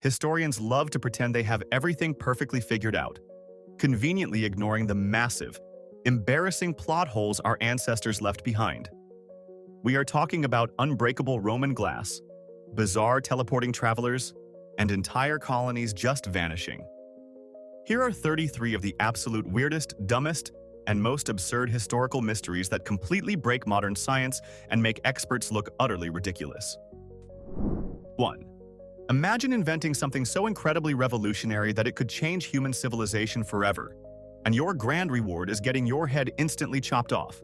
Historians love to pretend they have everything perfectly figured out, conveniently ignoring the massive, embarrassing plot holes our ancestors left behind. We are talking about unbreakable Roman glass, bizarre teleporting travelers, and entire colonies just vanishing. Here are 33 of the absolute weirdest, dumbest, and most absurd historical mysteries that completely break modern science and make experts look utterly ridiculous. 1. Imagine inventing something so incredibly revolutionary that it could change human civilization forever, and your grand reward is getting your head instantly chopped off.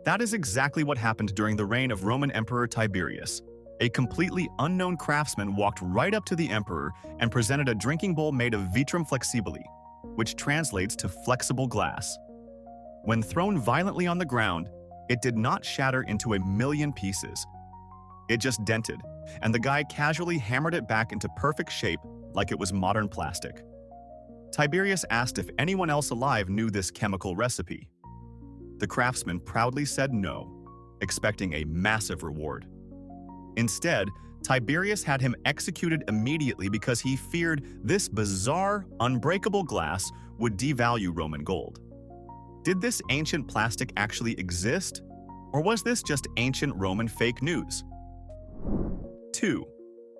That is exactly what happened during the reign of Roman Emperor Tiberius. A completely unknown craftsman walked right up to the emperor and presented a drinking bowl made of Vitrum Flexibile, which translates to flexible glass. When thrown violently on the ground, it did not shatter into a million pieces. It just dented, and the guy casually hammered it back into perfect shape like it was modern plastic. Tiberius asked if anyone else alive knew this chemical recipe. The craftsman proudly said no, expecting a massive reward. Instead, Tiberius had him executed immediately because he feared this bizarre, unbreakable glass would devalue Roman gold. Did this ancient plastic actually exist, or was this just ancient Roman fake news? 2.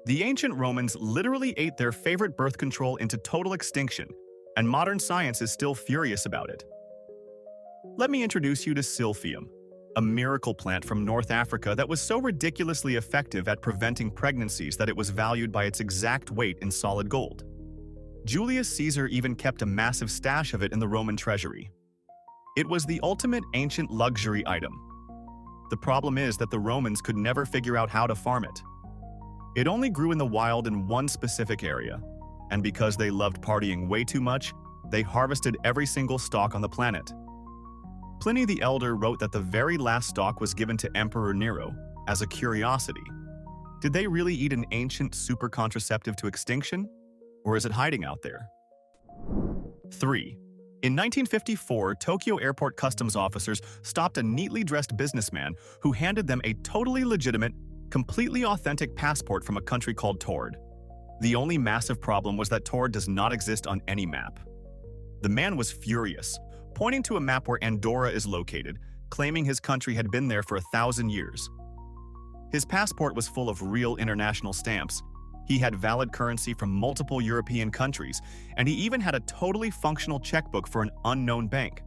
The ancient Romans literally ate their favorite birth control into total extinction, and modern science is still furious about it. Let me introduce you to Silphium, a miracle plant from North Africa that was so ridiculously effective at preventing pregnancies that it was valued by its exact weight in solid gold. Julius Caesar even kept a massive stash of it in the Roman treasury. It was the ultimate ancient luxury item. The problem is that the Romans could never figure out how to farm it. It only grew in the wild in one specific area, and because they loved partying way too much, they harvested every single stalk on the planet. Pliny the Elder wrote that the very last stalk was given to Emperor Nero as a curiosity. Did they really eat an ancient super contraceptive to extinction? Or is it hiding out there? 3. In 1954, Tokyo airport customs officers stopped a neatly dressed businessman who handed them a totally legitimate, completely authentic passport from a country called Taured. The only massive problem was that Taured does not exist on any map. The man was furious, pointing to a map where Andorra is located, claiming his country had been there for 1,000 years. His passport was full of real international stamps. He had valid currency from multiple European countries, and he even had a totally functional checkbook for an unknown bank.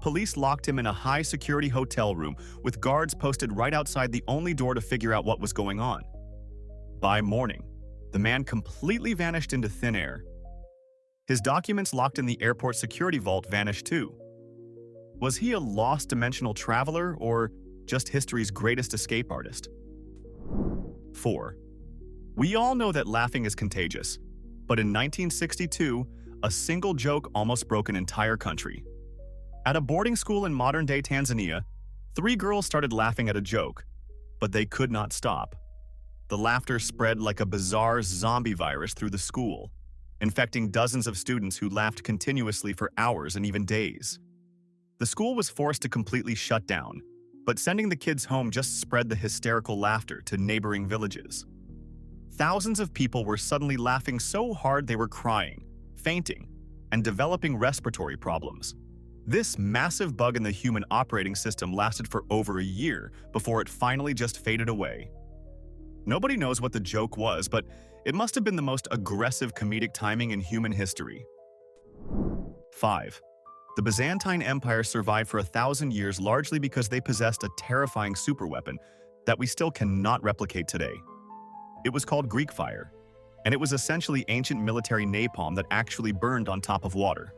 Police locked him in a high-security hotel room with guards posted right outside the only door to figure out what was going on. By morning, the man completely vanished into thin air. His documents locked in the airport security vault vanished too. Was he a lost dimensional traveler or just history's greatest escape artist? 4. We all know that laughing is contagious, but in 1962, a single joke almost broke an entire country. At a boarding school in modern-day Tanzania, 3 girls started laughing at a joke, but they could not stop. The laughter spread like a bizarre zombie virus through the school, infecting dozens of students who laughed continuously for hours and even days. The school was forced to completely shut down, but sending the kids home just spread the hysterical laughter to neighboring villages. Thousands of people were suddenly laughing so hard they were crying, fainting, and developing respiratory problems. This massive bug in the human operating system lasted for over a year before it finally just faded away. Nobody knows what the joke was, but it must have been the most aggressive comedic timing in human history. 5. The Byzantine Empire survived for 1,000 years largely because they possessed a terrifying superweapon that we still cannot replicate today. It was called Greek fire, and it was essentially ancient military napalm that actually burned on top of water.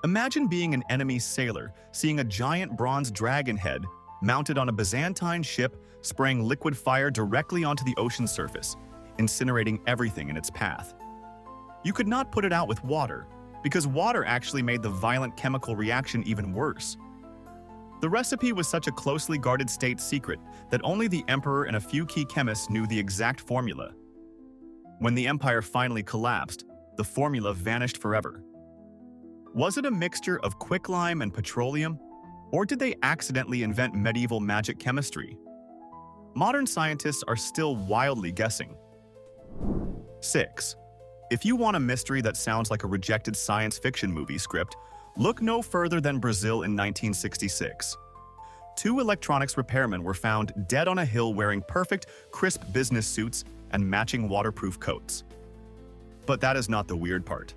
Imagine being an enemy sailor, seeing a giant bronze dragon head mounted on a Byzantine ship spraying liquid fire directly onto the ocean surface, incinerating everything in its path. You could not put it out with water, because water actually made the violent chemical reaction even worse. The recipe was such a closely guarded state secret that only the emperor and a few key chemists knew the exact formula. When the empire finally collapsed, the formula vanished forever. Was it a mixture of quicklime and petroleum, or did they accidentally invent medieval magic chemistry? Modern scientists are still wildly guessing. 6. If you want a mystery that sounds like a rejected science fiction movie script, look no further than Brazil in 1966. Two electronics repairmen were found dead on a hill wearing perfect, crisp business suits and matching waterproof coats. But that is not the weird part.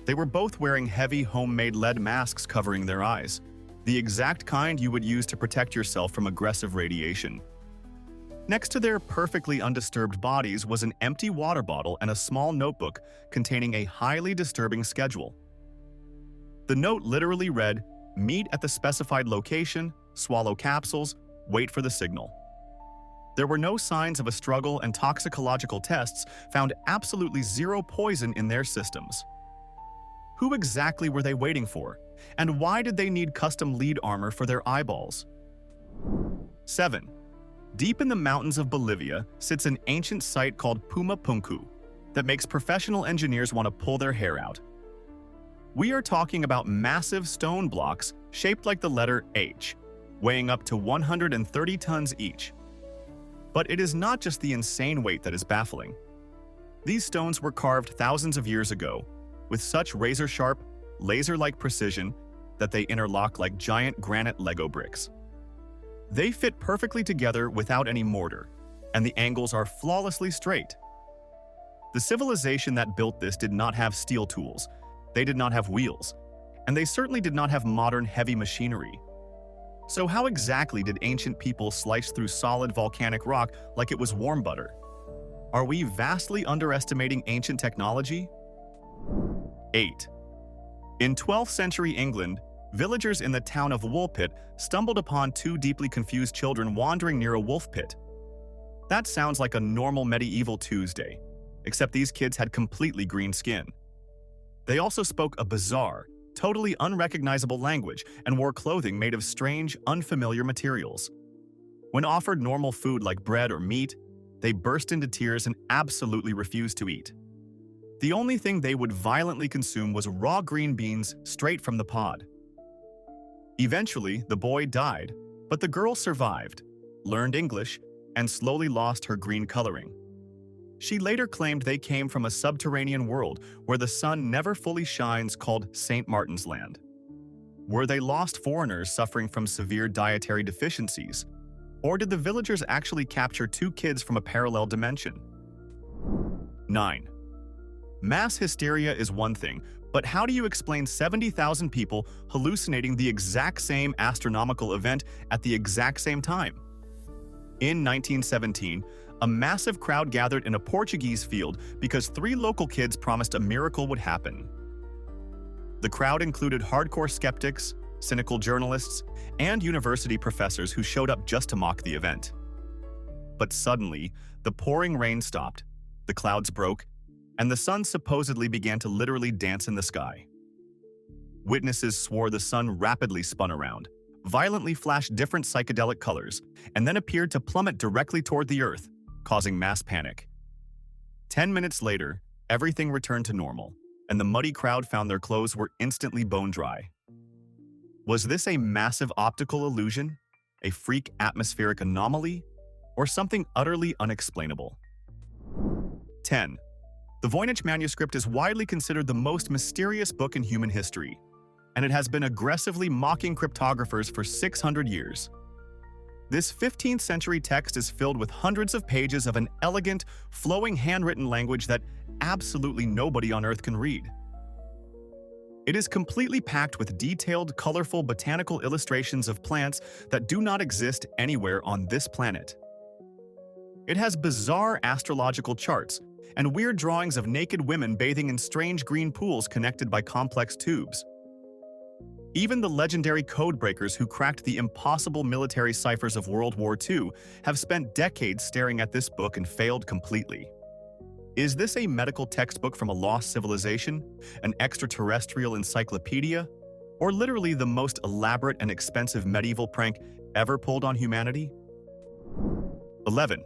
They were both wearing heavy homemade lead masks covering their eyes, the exact kind you would use to protect yourself from aggressive radiation. Next to their perfectly undisturbed bodies was an empty water bottle and a small notebook containing a highly disturbing schedule. The note literally read, "Meet at the specified location, swallow capsules, wait for the signal." There were no signs of a struggle, and toxicological tests found absolutely zero poison in their systems. Who exactly were they waiting for? And why did they need custom lead armor for their eyeballs? 7. Deep in the mountains of Bolivia sits an ancient site called Puma Punku that makes professional engineers want to pull their hair out. We are talking about massive stone blocks shaped like the letter H, weighing up to 130 tons each. But it is not just the insane weight that is baffling. These stones were carved thousands of years ago, with such razor-sharp, laser-like precision that they interlock like giant granite Lego bricks. They fit perfectly together without any mortar, and the angles are flawlessly straight. The civilization that built this did not have steel tools, they did not have wheels, and they certainly did not have modern heavy machinery. So how exactly did ancient people slice through solid volcanic rock like it was warm butter? Are we vastly underestimating ancient technology? 8. In 12th century England, villagers in the town of Woolpit stumbled upon two deeply confused children wandering near a wolf pit. That sounds like a normal medieval Tuesday, except these kids had completely green skin. They also spoke a bizarre, totally unrecognizable language and wore clothing made of strange, unfamiliar materials. When offered normal food like bread or meat, they burst into tears and absolutely refused to eat. The only thing they would violently consume was raw green beans straight from the pod. Eventually, the boy died, but the girl survived, learned English, and slowly lost her green coloring. She later claimed they came from a subterranean world where the sun never fully shines called St. Martin's Land. Were they lost foreigners suffering from severe dietary deficiencies? Or did the villagers actually capture two kids from a parallel dimension? 9. Mass hysteria is one thing, but how do you explain 70,000 people hallucinating the exact same astronomical event at the exact same time? In 1917, a massive crowd gathered in a Portuguese field because 3 local kids promised a miracle would happen. The crowd included hardcore skeptics, cynical journalists, and university professors who showed up just to mock the event. But suddenly, the pouring rain stopped, the clouds broke, and the sun supposedly began to literally dance in the sky. Witnesses swore the sun rapidly spun around, violently flashed different psychedelic colors, and then appeared to plummet directly toward the earth, causing mass panic. 10 minutes later, everything returned to normal, and the muddy crowd found their clothes were instantly bone dry. Was this a massive optical illusion, a freak atmospheric anomaly, or something utterly unexplainable? 10. The Voynich Manuscript is widely considered the most mysterious book in human history, and it has been aggressively mocking cryptographers for 600 years. This 15th century text is filled with hundreds of pages of an elegant, flowing handwritten language that absolutely nobody on Earth can read. It is completely packed with detailed, colorful botanical illustrations of plants that do not exist anywhere on this planet. It has bizarre astrological charts and weird drawings of naked women bathing in strange green pools connected by complex tubes. Even the legendary codebreakers who cracked the impossible military ciphers of World War II have spent decades staring at this book and failed completely. Is this a medical textbook from a lost civilization, an extraterrestrial encyclopedia, or literally the most elaborate and expensive medieval prank ever pulled on humanity? 11.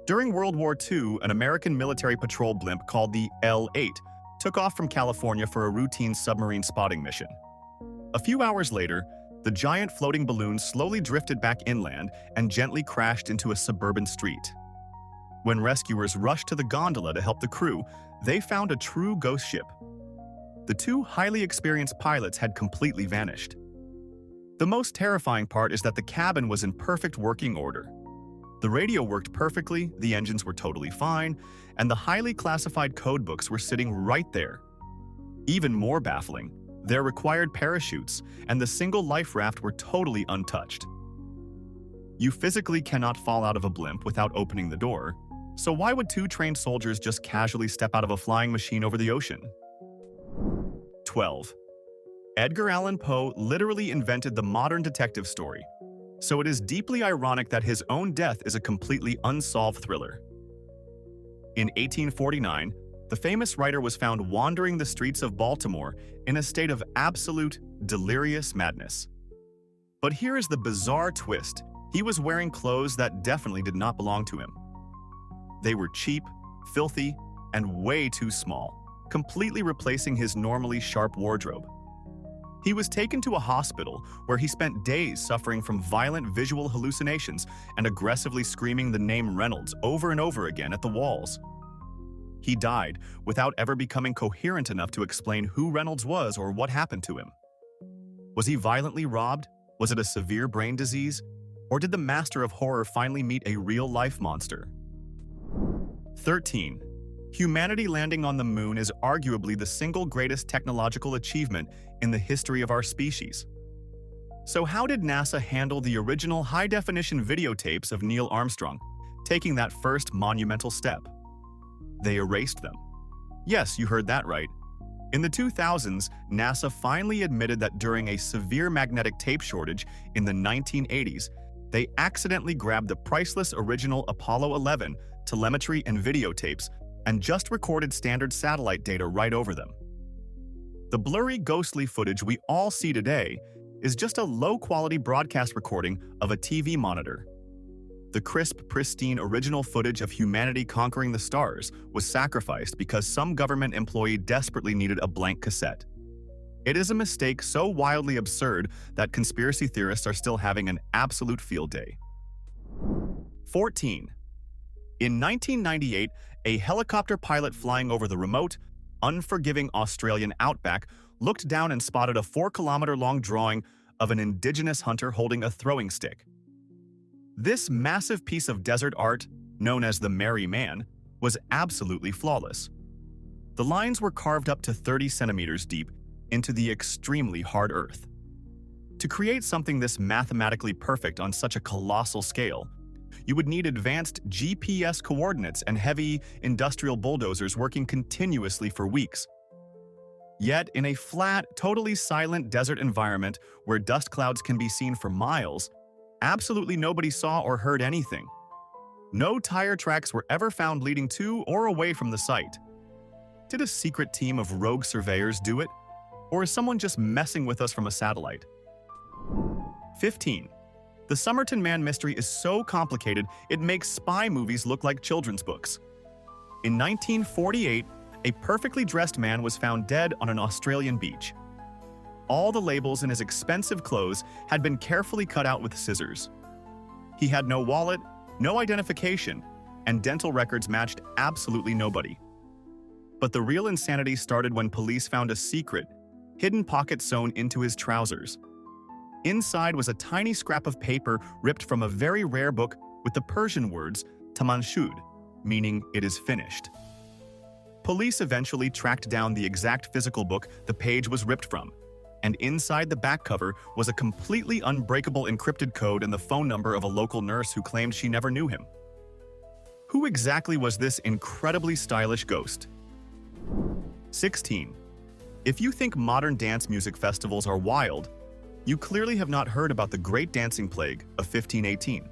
During World War II, an American military patrol blimp called the L-8 took off from California for a routine submarine spotting mission. A few hours later, the giant floating balloon slowly drifted back inland and gently crashed into a suburban street. When rescuers rushed to the gondola to help the crew, they found a true ghost ship. The two highly experienced pilots had completely vanished. The most terrifying part is that the cabin was in perfect working order. The radio worked perfectly, the engines were totally fine, and the highly classified code books were sitting right there. Even more baffling, their required parachutes and the single life raft were totally untouched. You physically cannot fall out of a blimp without opening the door, so why would two trained soldiers just casually step out of a flying machine over the ocean? 12. Edgar Allan Poe literally invented the modern detective story, so it is deeply ironic that his own death is a completely unsolved thriller. In 1849, the famous writer was found wandering the streets of Baltimore in a state of absolute, delirious madness. But here is the bizarre twist. He was wearing clothes that definitely did not belong to him. They were cheap, filthy, and way too small, completely replacing his normally sharp wardrobe. He was taken to a hospital where he spent days suffering from violent visual hallucinations and aggressively screaming the name Reynolds over and over again at the walls. He died without ever becoming coherent enough to explain who Reynolds was or what happened to him. Was he violently robbed? Was it a severe brain disease? Or did the master of horror finally meet a real-life monster? 13. Humanity landing on the moon is arguably the single greatest technological achievement in the history of our species. So how did NASA handle the original high-definition videotapes of Neil Armstrong taking that first monumental step? They erased them. Yes, you heard that right. In the 2000s, NASA finally admitted that during a severe magnetic tape shortage in the 1980s, they accidentally grabbed the priceless original Apollo 11 telemetry and videotapes and just recorded standard satellite data right over them. The blurry, ghostly footage we all see today is just a low-quality broadcast recording of a TV monitor. The crisp, pristine original footage of humanity conquering the stars was sacrificed because some government employee desperately needed a blank cassette. It is a mistake so wildly absurd that conspiracy theorists are still having an absolute field day. 14. In 1998, a helicopter pilot flying over the remote, unforgiving Australian outback looked down and spotted a 4-kilometer-long drawing of an indigenous hunter holding a throwing stick. This massive piece of desert art, known as the Marree Man, was absolutely flawless. The lines were carved up to 30 centimeters deep into the extremely hard earth. To create something this mathematically perfect on such a colossal scale, you would need advanced GPS coordinates and heavy industrial bulldozers working continuously for weeks. Yet, in a flat, totally silent desert environment where dust clouds can be seen for miles, absolutely nobody saw or heard anything. No tire tracks were ever found leading to or away from the site. Did a secret team of rogue surveyors do it? Or is someone just messing with us from a satellite? 15. The Somerton Man mystery is so complicated it makes spy movies look like children's books. In 1948, a perfectly dressed man was found dead on an Australian beach. All the labels in his expensive clothes had been carefully cut out with scissors. He had no wallet, no identification, and dental records matched absolutely nobody. But the real insanity started when police found a secret, hidden pocket sewn into his trousers. Inside was a tiny scrap of paper ripped from a very rare book with the Persian words "Tamanshud," meaning "it is finished." Police eventually tracked down the exact physical book the page was ripped from, and inside the back cover was a completely unbreakable encrypted code and the phone number of a local nurse who claimed she never knew him. Who exactly was this incredibly stylish ghost? 16. If you think modern dance music festivals are wild, you clearly have not heard about the Great Dancing Plague of 1518.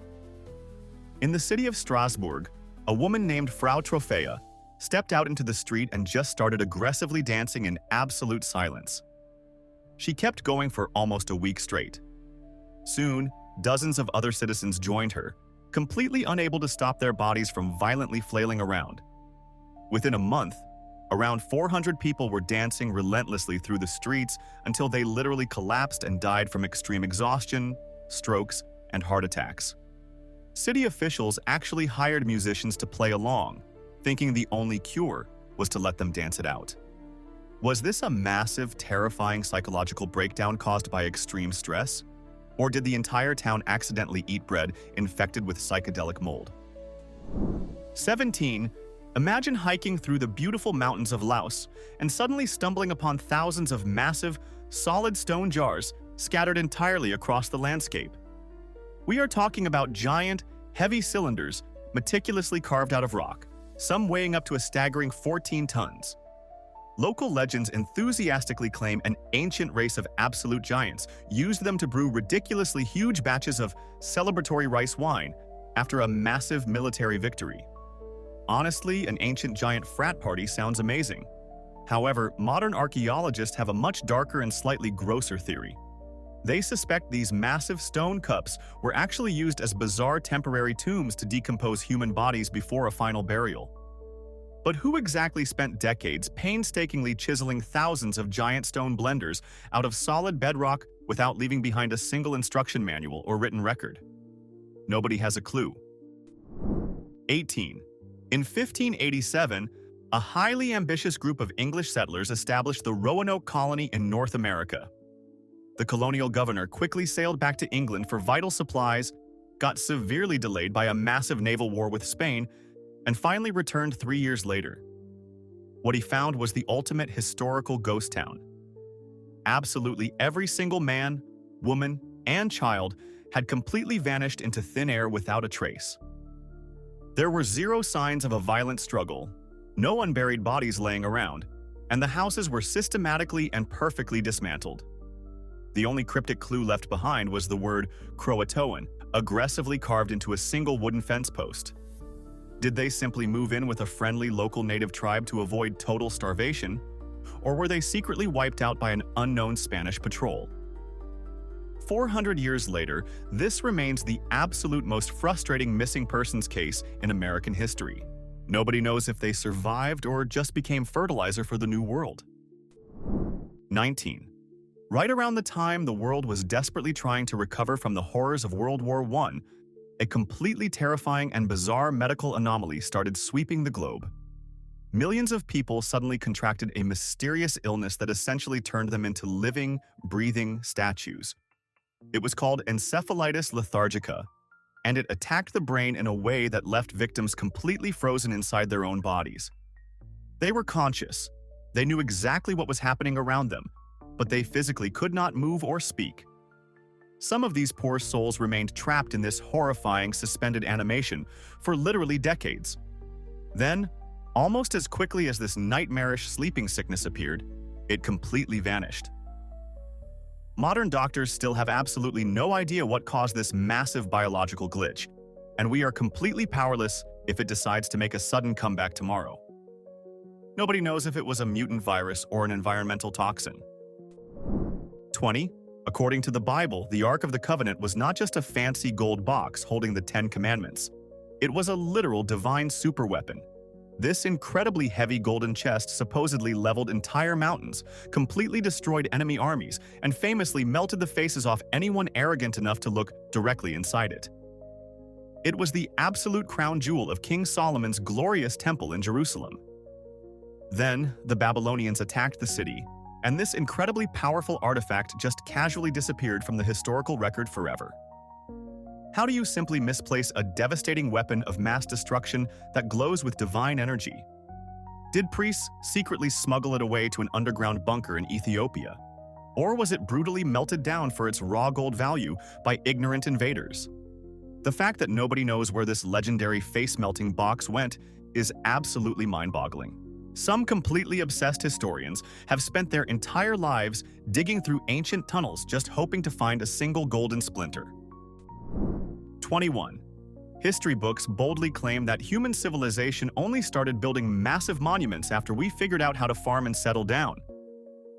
In the city of Strasbourg, a woman named Frau Trophea stepped out into the street and just started aggressively dancing in absolute silence. She kept going for almost a week straight. Soon, dozens of other citizens joined her, completely unable to stop their bodies from violently flailing around. Within a month, around 400 people were dancing relentlessly through the streets until they literally collapsed and died from extreme exhaustion, strokes, and heart attacks. City officials actually hired musicians to play along, thinking the only cure was to let them dance it out. Was this a massive, terrifying psychological breakdown caused by extreme stress? Or did the entire town accidentally eat bread infected with psychedelic mold? 17. Imagine hiking through the beautiful mountains of Laos and suddenly stumbling upon thousands of massive, solid stone jars scattered entirely across the landscape. We are talking about giant, heavy cylinders meticulously carved out of rock, some weighing up to a staggering 14 tons. Local legends enthusiastically claim an ancient race of absolute giants used them to brew ridiculously huge batches of celebratory rice wine after a massive military victory. Honestly, an ancient giant frat party sounds amazing. However, modern archaeologists have a much darker and slightly grosser theory. They suspect these massive stone cups were actually used as bizarre temporary tombs to decompose human bodies before a final burial. But who exactly spent decades painstakingly chiseling thousands of giant stone blenders out of solid bedrock without leaving behind a single instruction manual or written record? Nobody has a clue. 18. In 1587, a highly ambitious group of English settlers established the Roanoke colony in North America. The colonial governor quickly sailed back to England for vital supplies, got severely delayed by a massive naval war with Spain, and finally returned 3 years later. What he found was the ultimate historical ghost town. Absolutely every single man, woman, and child had completely vanished into thin air without a trace. There were zero signs of a violent struggle, no unburied bodies laying around, and the houses were systematically and perfectly dismantled. The only cryptic clue left behind was the word Croatoan, aggressively carved into a single wooden fence post. Did they simply move in with a friendly local native tribe to avoid total starvation, or were they secretly wiped out by an unknown Spanish patrol? 400 years later, this remains the absolute most frustrating missing persons case in American history. Nobody knows if they survived or just became fertilizer for the New World. 19. Right around the time the world was desperately trying to recover from the horrors of World War I, a completely terrifying and bizarre medical anomaly started sweeping the globe. Millions of people suddenly contracted a mysterious illness that essentially turned them into living, breathing statues. It was called encephalitis lethargica, and it attacked the brain in a way that left victims completely frozen inside their own bodies. They were conscious. They knew exactly what was happening around them, but they physically could not move or speak. Some of these poor souls remained trapped in this horrifying suspended animation for literally decades. Then, almost as quickly as this nightmarish sleeping sickness appeared, it completely vanished. Modern doctors still have absolutely no idea what caused this massive biological glitch, and we are completely powerless if it decides to make a sudden comeback tomorrow. Nobody knows if it was a mutant virus or an environmental toxin. 20. According to the Bible, the Ark of the Covenant was not just a fancy gold box holding the 10 Commandments. It was a literal divine superweapon. This incredibly heavy golden chest supposedly leveled entire mountains, completely destroyed enemy armies, and famously melted the faces off anyone arrogant enough to look directly inside it. It was the absolute crown jewel of King Solomon's glorious temple in Jerusalem. Then, the Babylonians attacked the city, and this incredibly powerful artifact just casually disappeared from the historical record forever. How do you simply misplace a devastating weapon of mass destruction that glows with divine energy? Did priests secretly smuggle it away to an underground bunker in Ethiopia? Or was it brutally melted down for its raw gold value by ignorant invaders? The fact that nobody knows where this legendary face-melting box went is absolutely mind-boggling. Some completely obsessed historians have spent their entire lives digging through ancient tunnels just hoping to find a single golden splinter. 21. History books boldly claim that human civilization only started building massive monuments after we figured out how to farm and settle down.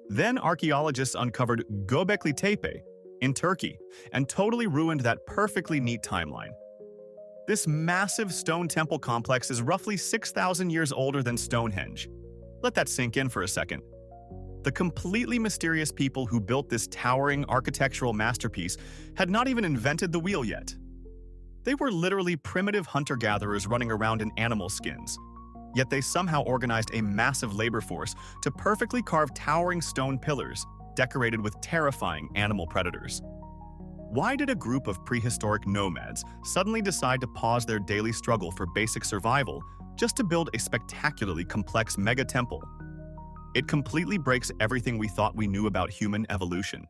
Then archaeologists uncovered Göbekli Tepe in Turkey and totally ruined that perfectly neat timeline. This massive stone temple complex is roughly 6,000 years older than Stonehenge. Let that sink in for a second. The completely mysterious people who built this towering architectural masterpiece had not even invented the wheel yet. They were literally primitive hunter-gatherers running around in animal skins. Yet they somehow organized a massive labor force to perfectly carve towering stone pillars decorated with terrifying animal predators. Why did a group of prehistoric nomads suddenly decide to pause their daily struggle for basic survival just to build a spectacularly complex mega-temple? It completely breaks everything we thought we knew about human evolution.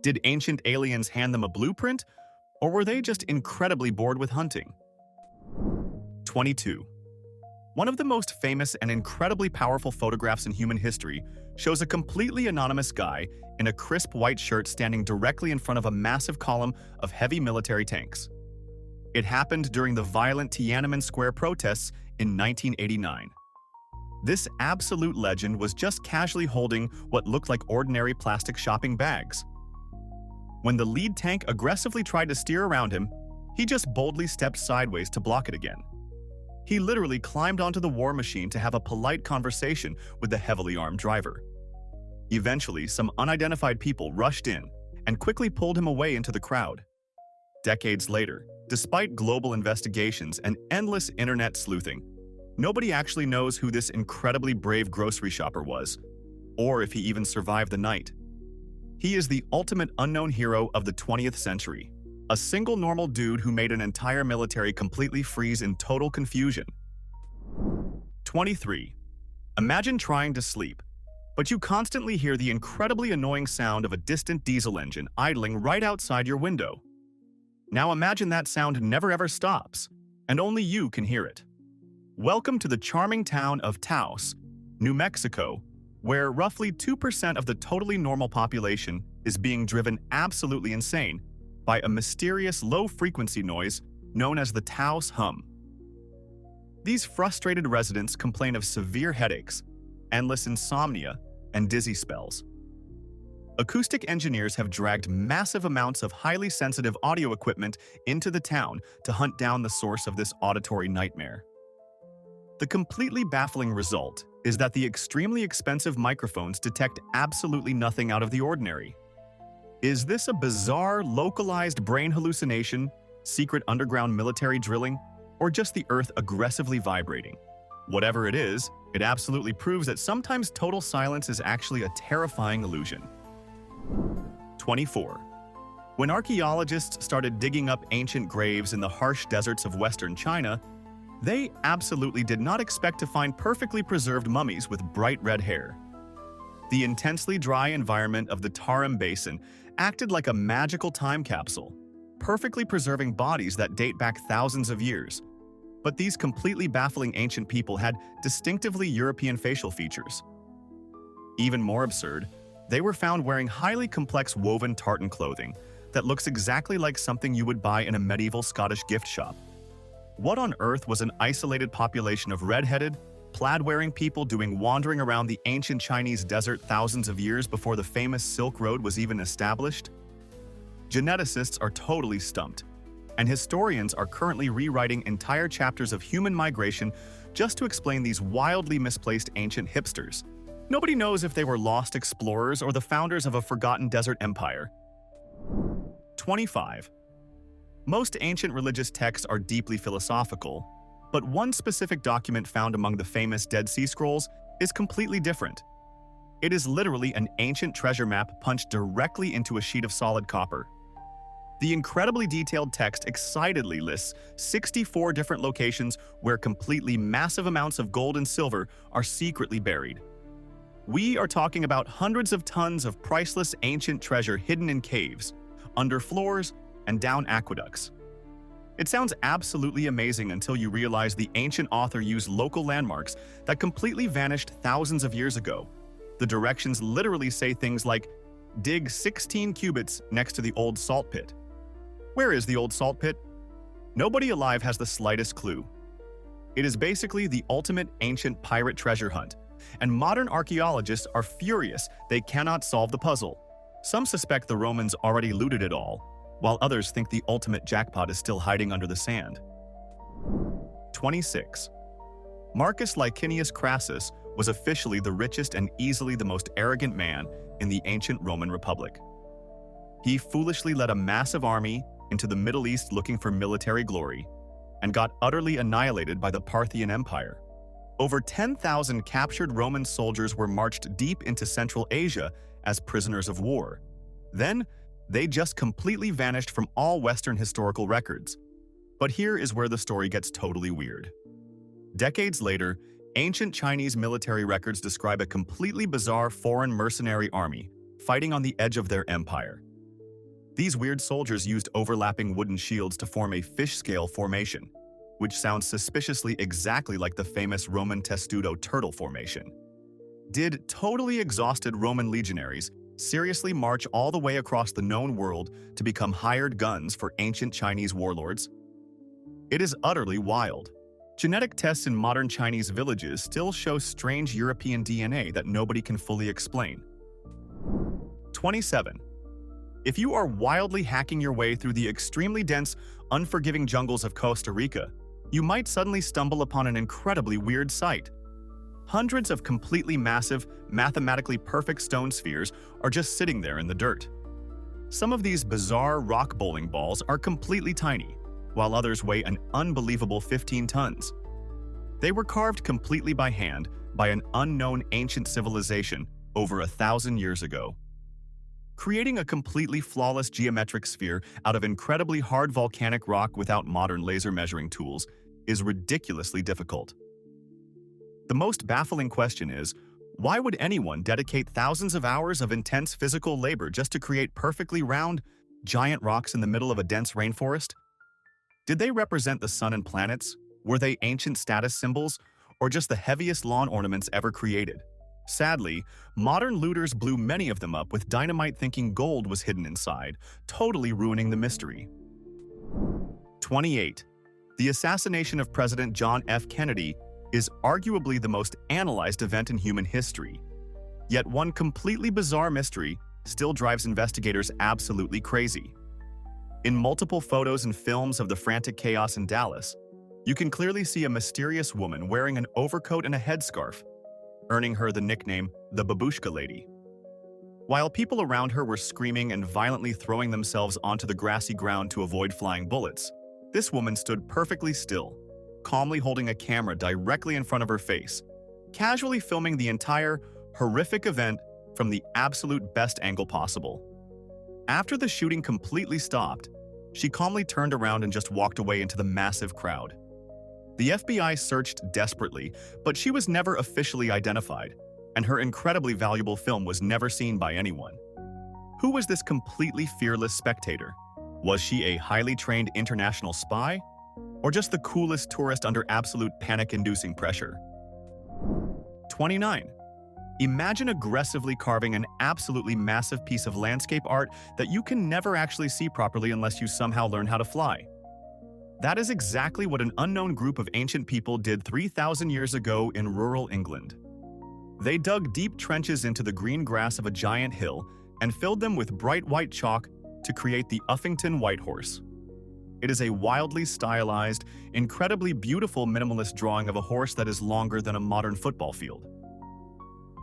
Did ancient aliens hand them a blueprint, or were they just incredibly bored with hunting? 22. One of the most famous and incredibly powerful photographs in human history shows a completely anonymous guy in a crisp white shirt standing directly in front of a massive column of heavy military tanks. It happened during the violent Tiananmen Square protests in 1989. This absolute legend was just casually holding what looked like ordinary plastic shopping bags. When the lead tank aggressively tried to steer around him, he just boldly stepped sideways to block it again. He literally climbed onto the war machine to have a polite conversation with the heavily armed driver. Eventually, some unidentified people rushed in and quickly pulled him away into the crowd. Decades later, despite global investigations and endless internet sleuthing, nobody actually knows who this incredibly brave grocery shopper was, or if he even survived the night. He is the ultimate unknown hero of the 20th century. A single normal dude who made an entire military completely freeze in total confusion. 23. Imagine trying to sleep, but you constantly hear the incredibly annoying sound of a distant diesel engine idling right outside your window. Now imagine that sound never ever stops, and only you can hear it. Welcome to the charming town of Taos, New Mexico, where roughly 2% of the totally normal population is being driven absolutely insane by a mysterious low-frequency noise known as the Taos Hum. These frustrated residents complain of severe headaches, endless insomnia, and dizzy spells. Acoustic engineers have dragged massive amounts of highly sensitive audio equipment into the town to hunt down the source of this auditory nightmare. The completely baffling result is that the extremely expensive microphones detect absolutely nothing out of the ordinary. Is this a bizarre, localized brain hallucination, secret underground military drilling, or just the Earth aggressively vibrating? Whatever it is, it absolutely proves that sometimes total silence is actually a terrifying illusion. 24. When archaeologists started digging up ancient graves in the harsh deserts of western China, they absolutely did not expect to find perfectly preserved mummies with bright red hair. The intensely dry environment of the Tarim Basin acted like a magical time capsule, perfectly preserving bodies that date back thousands of years. But these completely baffling ancient people had distinctively European facial features. Even more absurd, they were found wearing highly complex woven tartan clothing that looks exactly like something you would buy in a medieval Scottish gift shop. What on earth was an isolated population of red-headed, plaid-wearing people doing wandering around the ancient Chinese desert thousands of years before the famous Silk Road was even established? Geneticists are totally stumped, and historians are currently rewriting entire chapters of human migration just to explain these wildly misplaced ancient hipsters. Nobody knows if they were lost explorers or the founders of a forgotten desert empire. 25. Most ancient religious texts are deeply philosophical, but one specific document found among the famous Dead Sea Scrolls is completely different. It is literally an ancient treasure map punched directly into a sheet of solid copper. The incredibly detailed text excitedly lists 64 different locations where completely massive amounts of gold and silver are secretly buried. We are talking about hundreds of tons of priceless ancient treasure hidden in caves, under floors, and down aqueducts. It sounds absolutely amazing until you realize the ancient author used local landmarks that completely vanished thousands of years ago. The directions literally say things like, dig 16 cubits next to the old salt pit. Where is the old salt pit? Nobody alive has the slightest clue. It is basically the ultimate ancient pirate treasure hunt, and modern archaeologists are furious they cannot solve the puzzle. Some suspect the Romans already looted it all, while others think the ultimate jackpot is still hiding under the sand. 26. Marcus Licinius Crassus was officially the richest and easily the most arrogant man in the ancient Roman Republic. He foolishly led a massive army into the Middle East looking for military glory, and got utterly annihilated by the Parthian Empire. Over 10,000 captured Roman soldiers were marched deep into Central Asia as prisoners of war. Then, they just completely vanished from all Western historical records. But here is where the story gets totally weird. Decades later, ancient Chinese military records describe a completely bizarre foreign mercenary army fighting on the edge of their empire. These weird soldiers used overlapping wooden shields to form a fish-scale formation, which sounds suspiciously exactly like the famous Roman testudo turtle formation. Did totally exhausted Roman legionaries seriously march all the way across the known world to become hired guns for ancient Chinese warlords? It is utterly wild. Genetic tests in modern Chinese villages still show strange European DNA that nobody can fully explain. 27. If you are wildly hacking your way through the extremely dense, unforgiving jungles of Costa Rica, you might suddenly stumble upon an incredibly weird sight. Hundreds of completely massive, mathematically perfect stone spheres are just sitting there in the dirt. Some of these bizarre rock bowling balls are completely tiny, while others weigh an unbelievable 15 tons. They were carved completely by hand by an unknown ancient civilization over 1,000 years ago. Creating a completely flawless geometric sphere out of incredibly hard volcanic rock without modern laser measuring tools is ridiculously difficult. The most baffling question is, why would anyone dedicate thousands of hours of intense physical labor just to create perfectly round, giant rocks in the middle of a dense rainforest? Did they represent the sun and planets? Were they ancient status symbols? Or just the heaviest lawn ornaments ever created? Sadly, modern looters blew many of them up with dynamite thinking gold was hidden inside, totally ruining the mystery. 28. The assassination of President John F. Kennedy is arguably the most analyzed event in human history. Yet one completely bizarre mystery still drives investigators absolutely crazy. In multiple photos and films of the frantic chaos in Dallas, you can clearly see a mysterious woman wearing an overcoat and a headscarf, earning her the nickname the Babushka Lady. While people around her were screaming and violently throwing themselves onto the grassy ground to avoid flying bullets, this woman stood perfectly still, calmly holding a camera directly in front of her face, casually filming the entire horrific event from the absolute best angle possible. After the shooting completely stopped, she calmly turned around and just walked away into the massive crowd. The FBI searched desperately, but she was never officially identified, and her incredibly valuable film was never seen by anyone. Who was this completely fearless spectator? Was she a highly trained international spy? Or just the coolest tourist under absolute panic-inducing pressure? 29. Imagine aggressively carving an absolutely massive piece of landscape art that you can never actually see properly unless you somehow learn how to fly. That is exactly what an unknown group of ancient people did 3,000 years ago in rural England. They dug deep trenches into the green grass of a giant hill and filled them with bright white chalk to create the Uffington White Horse. It is a wildly stylized, incredibly beautiful minimalist drawing of a horse that is longer than a modern football field.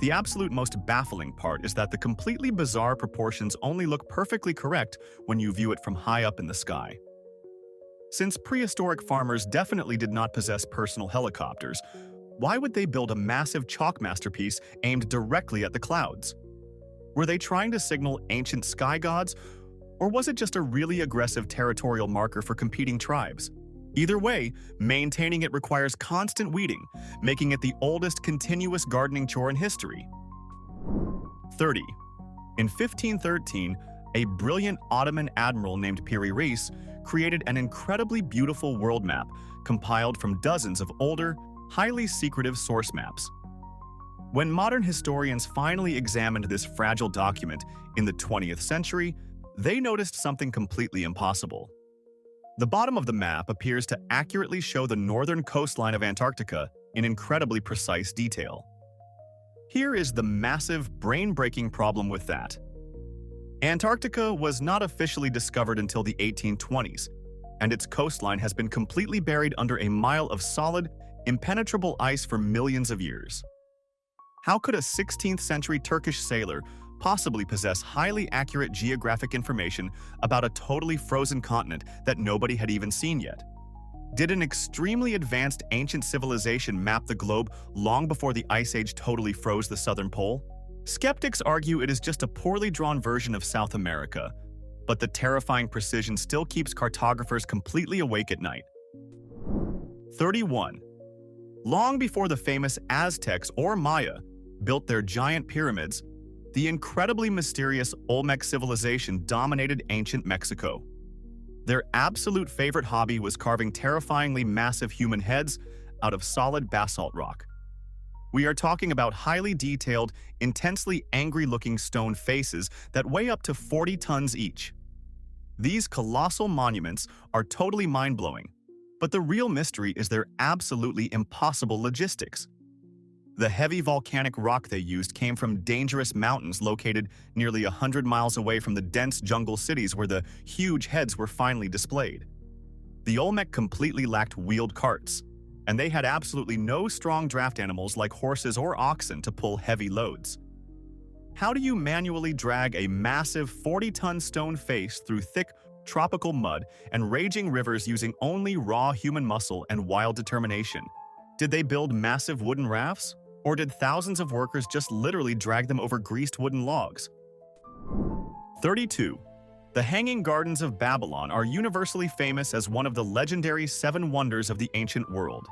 The absolute most baffling part is that the completely bizarre proportions only look perfectly correct when you view it from high up in the sky. Since prehistoric farmers definitely did not possess personal helicopters, why would they build a massive chalk masterpiece aimed directly at the clouds? Were they trying to signal ancient sky gods, or was it just a really aggressive territorial marker for competing tribes? Either way, maintaining it requires constant weeding, making it the oldest continuous gardening chore in history. 30. In 1513, a brilliant Ottoman admiral named Piri Reis created an incredibly beautiful world map compiled from dozens of older, highly secretive source maps. When modern historians finally examined this fragile document in the 20th century, they noticed something completely impossible. The bottom of the map appears to accurately show the northern coastline of Antarctica in incredibly precise detail. Here is the massive, brain-breaking problem with that. Antarctica was not officially discovered until the 1820s, and its coastline has been completely buried under a mile of solid, impenetrable ice for millions of years. How could a 16th-century Turkish sailor possibly possess highly accurate geographic information about a totally frozen continent that nobody had even seen yet? Did an extremely advanced ancient civilization map the globe long before the Ice Age totally froze the southern pole? Skeptics argue it is just a poorly drawn version of South America, but the terrifying precision still keeps cartographers completely awake at night. 31. Long before the famous Aztecs or Maya built their giant pyramids, the incredibly mysterious Olmec civilization dominated ancient Mexico. Their absolute favorite hobby was carving terrifyingly massive human heads out of solid basalt rock. We are talking about highly detailed, intensely angry-looking stone faces that weigh up to 40 tons each. These colossal monuments are totally mind-blowing, but the real mystery is their absolutely impossible logistics. The heavy volcanic rock they used came from dangerous mountains located nearly 100 miles away from the dense jungle cities where the huge heads were finally displayed. The Olmec completely lacked wheeled carts, and they had absolutely no strong draft animals like horses or oxen to pull heavy loads. How do you manually drag a massive 40-ton stone face through thick, tropical mud and raging rivers using only raw human muscle and wild determination? Did they build massive wooden rafts? Or did thousands of workers just literally drag them over greased wooden logs? 32. The Hanging Gardens of Babylon are universally famous as one of the legendary 7 wonders of the ancient world.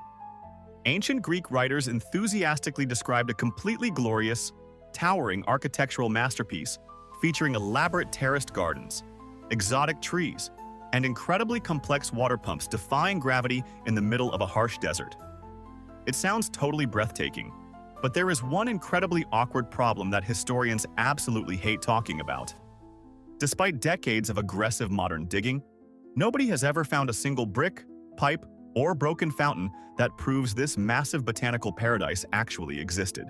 Ancient Greek writers enthusiastically described a completely glorious, towering architectural masterpiece featuring elaborate terraced gardens, exotic trees, and incredibly complex water pumps defying gravity in the middle of a harsh desert. It sounds totally breathtaking, but there is one incredibly awkward problem that historians absolutely hate talking about. Despite decades of aggressive modern digging, nobody has ever found a single brick, pipe, or broken fountain that proves this massive botanical paradise actually existed.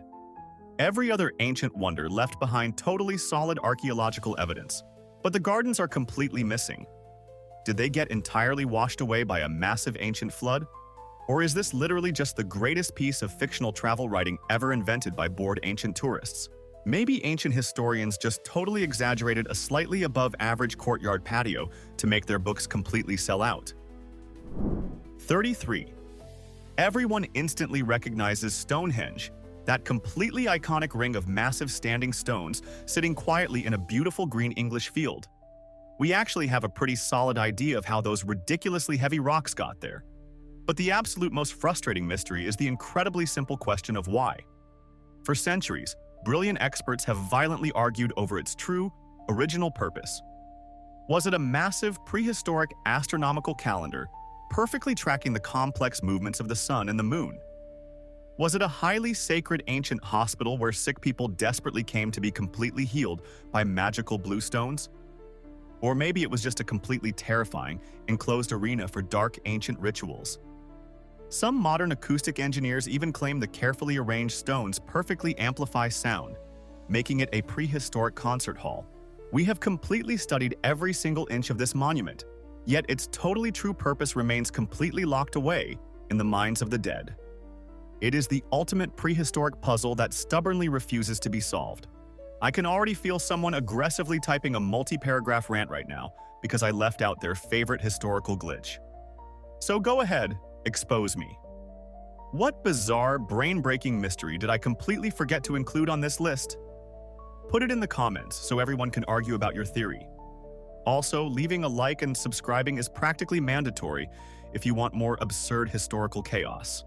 Every other ancient wonder left behind totally solid archaeological evidence, but the gardens are completely missing. Did they get entirely washed away by a massive ancient flood? Or is this literally just the greatest piece of fictional travel writing ever invented by bored ancient tourists? Maybe ancient historians just totally exaggerated a slightly above average courtyard patio to make their books completely sell out. 33. Everyone instantly recognizes Stonehenge, that completely iconic ring of massive standing stones sitting quietly in a beautiful green English field. We actually have a pretty solid idea of how those ridiculously heavy rocks got there. But the absolute most frustrating mystery is the incredibly simple question of why. For centuries, brilliant experts have violently argued over its true, original purpose. Was it a massive, prehistoric astronomical calendar, perfectly tracking the complex movements of the sun and the moon? Was it a highly sacred ancient hospital where sick people desperately came to be completely healed by magical blue stones? Or maybe it was just a completely terrifying, enclosed arena for dark ancient rituals. Some modern acoustic engineers even claim the carefully arranged stones perfectly amplify sound, making it a prehistoric concert hall. We have completely studied every single inch of this monument, yet its totally true purpose remains completely locked away in the minds of the dead. It is the ultimate prehistoric puzzle that stubbornly refuses to be solved. I can already feel someone aggressively typing a multi-paragraph rant right now because I left out their favorite historical glitch. So go ahead, expose me. What bizarre, brain-breaking mystery did I completely forget to include on this list? Put it in the comments so everyone can argue about your theory. Also, leaving a like and subscribing is practically mandatory if you want more absurd historical chaos.